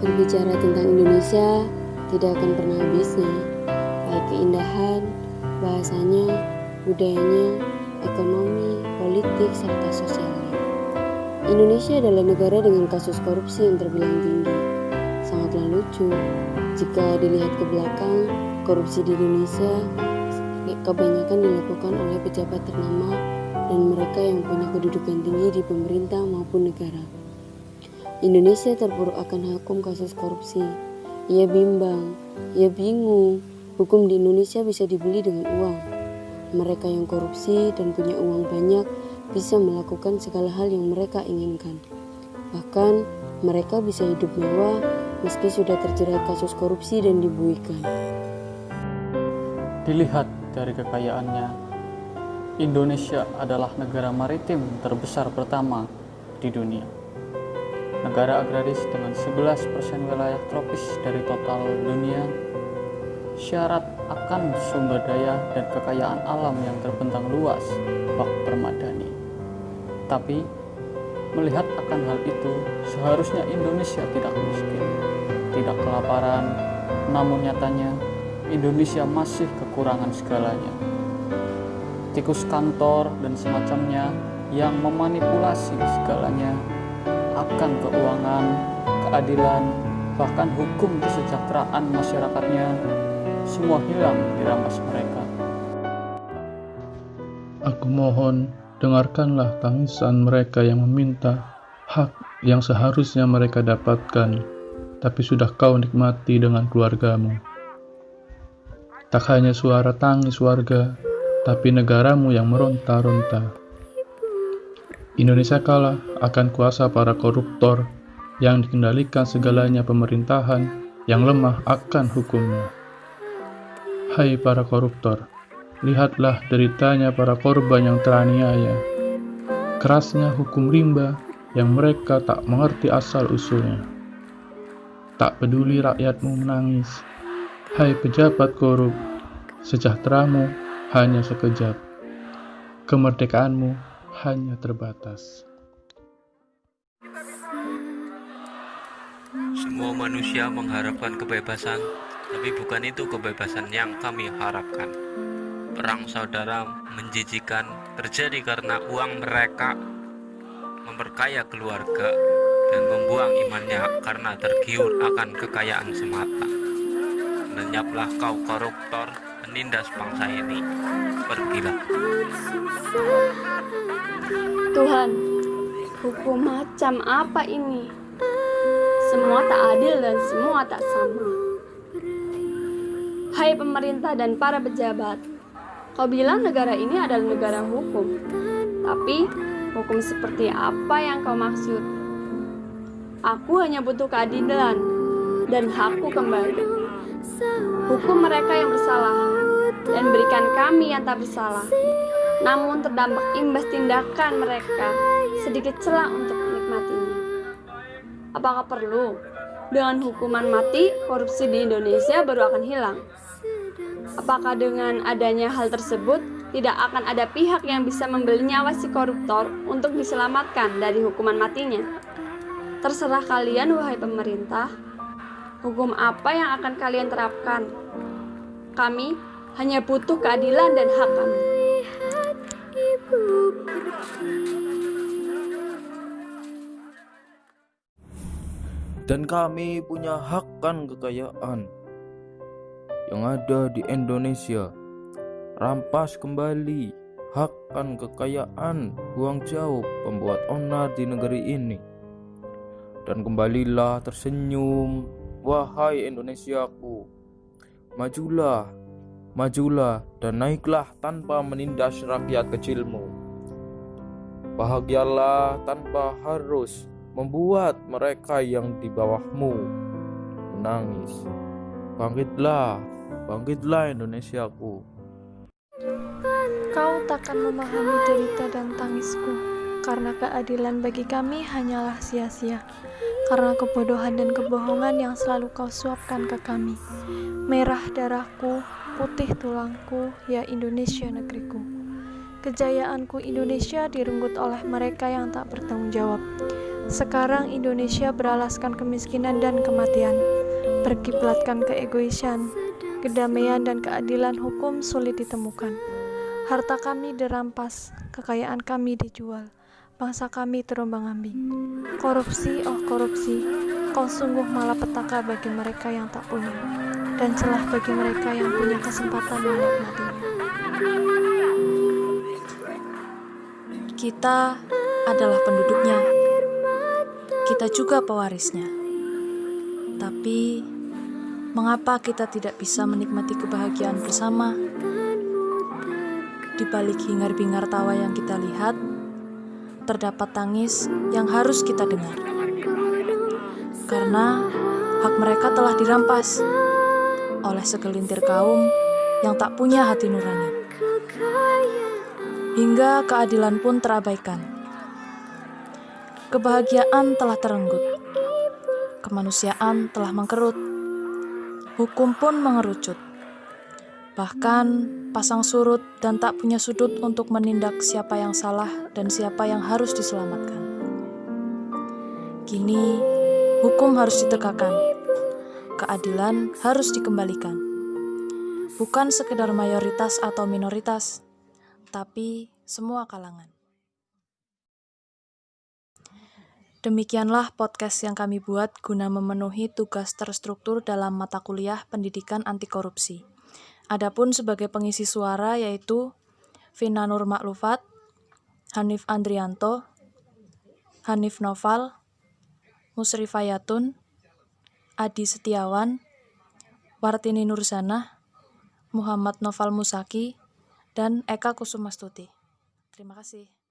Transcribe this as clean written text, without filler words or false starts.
Berbicara tentang Indonesia tidak akan pernah habisnya, baik keindahan, bahasanya, budayanya, ekonomi, politik, serta sosialnya. Indonesia adalah negara dengan kasus korupsi yang terbilang tinggi. Sangatlah lucu jika dilihat ke belakang, korupsi di Indonesia kebanyakan dilakukan oleh pejabat ternama dan mereka yang punya kedudukan tinggi di pemerintah maupun negara. Indonesia terpuruk akan hukum kasus korupsi. Ia bimbang, ia bingung, hukum di Indonesia bisa dibeli dengan uang. Mereka yang korupsi dan punya uang banyak bisa melakukan segala hal yang mereka inginkan. Bahkan mereka bisa hidup mewah meski sudah terjerat kasus korupsi dan dibuikan. Dilihat dari kekayaannya, Indonesia adalah negara maritim terbesar pertama di dunia. Negara agraris dengan 11% wilayah tropis dari total dunia, syarat akan sumber daya dan kekayaan alam yang terbentang luas, bak permadani. Tapi, melihat akan hal itu, seharusnya Indonesia tidak miskin, tidak kelaparan, namun nyatanya Indonesia masih kekurangan segalanya. Tikus kantor dan semacamnya yang memanipulasi segalanya akan keuangan, keadilan, bahkan hukum kesejahteraan masyarakatnya, semua hilang dirampas mereka. Aku mohon, dengarkanlah tangisan mereka yang meminta hak yang seharusnya mereka dapatkan, tapi sudah kau nikmati dengan keluargamu. Tak hanya suara tangis warga, tapi negaramu yang meronta-ronta. Indonesia kalah akan kuasa para koruptor yang dikendalikan segalanya pemerintahan yang lemah akan hukumnya. Hai para koruptor, lihatlah deritanya para korban yang teraniaya. Kerasnya hukum rimba yang mereka tak mengerti asal-usulnya. Tak peduli rakyatmu menangis. Hai pejabat korup, sejahteramu hanya sekejap. Kemerdekaanmu hanya terbatas. Semua manusia mengharapkan kebebasan, tapi bukan itu kebebasan yang kami harapkan. Perang saudara menjijikan terjadi karena uang mereka memperkaya keluarga dan membuang imannya karena tergiur akan kekayaan semata. Lenyaplah kau koruptor, menindas bangsa ini. Pergilah. Tuhan, hukum macam apa ini? Semua tak adil dan semua tak sama. Hai pemerintah dan para pejabat, kau bilang negara ini adalah negara hukum. Tapi, hukum seperti apa yang kau maksud? Aku hanya butuh keadilan dan hakku kembali. Hukum mereka yang bersalah dan berikan kami yang tak bersalah. Namun terdampak imbas tindakan mereka, sedikit celah untuk menikmatinya. Apakah perlu? Dengan hukuman mati, korupsi di Indonesia baru akan hilang. Apakah dengan adanya hal tersebut, tidak akan ada pihak yang bisa membeli nyawa si koruptor untuk diselamatkan dari hukuman matinya? Terserah kalian, wahai pemerintah. Hukum apa yang akan kalian terapkan? Kami hanya butuh keadilan dan hak kami. Dan kami punya hak kan kekayaan yang ada di Indonesia. Rampas kembali hak kan kekayaan, buang jauh pembuat onar di negeri ini. Dan kembalilah tersenyum, wahai Indonesiaku. Majulah, majulah dan naiklah tanpa menindas rakyat kecilmu. Bahagialah tanpa harus membuat mereka yang di bawahmu menangis. Bangkitlah, bangkitlah Indonesiaku. Kau takkan memahami derita dan tangisku, karena keadilan bagi kami hanyalah sia-sia, karena kebodohan dan kebohongan yang selalu kau suapkan ke kami. Merah darahku, putih tulangku, ya Indonesia negeriku. Kejayaanku Indonesia direnggut oleh mereka yang tak bertanggung jawab. Sekarang Indonesia beralaskan kemiskinan dan kematian, berkiblatkan keegoisan, kedamaian dan keadilan hukum sulit ditemukan. Harta kami dirampas, kekayaan kami dijual, bangsa kami terombang-ambing. Korupsi, oh korupsi, kau sungguh malapetaka bagi mereka yang tak punya, dan celah bagi mereka yang punya kesempatan menikmatinya. Kita adalah penduduknya, kita juga pewarisnya. Tapi, mengapa kita tidak bisa menikmati kebahagiaan bersama? Di balik hingar-bingar tawa yang kita lihat, terdapat tangis yang harus kita dengar. Karena hak mereka telah dirampas oleh segelintir kaum yang tak punya hati nurani. Hingga keadilan pun terabaikan. Kebahagiaan telah terenggut. Kemanusiaan telah mengkerut. Hukum pun mengerucut. Bahkan pasang surut dan tak punya sudut untuk menindak siapa yang salah dan siapa yang harus diselamatkan. Kini, hukum harus ditegakkan. Keadilan harus dikembalikan. Bukan sekedar mayoritas atau minoritas, tapi semua kalangan. Demikianlah podcast yang kami buat guna memenuhi tugas terstruktur dalam mata kuliah Pendidikan Anti Korupsi. Adapun sebagai pengisi suara yaitu Vina Nur Maklufat, Hanif Andrianto, Hanif Noval, Musrifayatun, Adi Setiawan, Wartini Nurzanah, Muhammad Noval Musaki, dan Eka Kusumastuti. Terima kasih.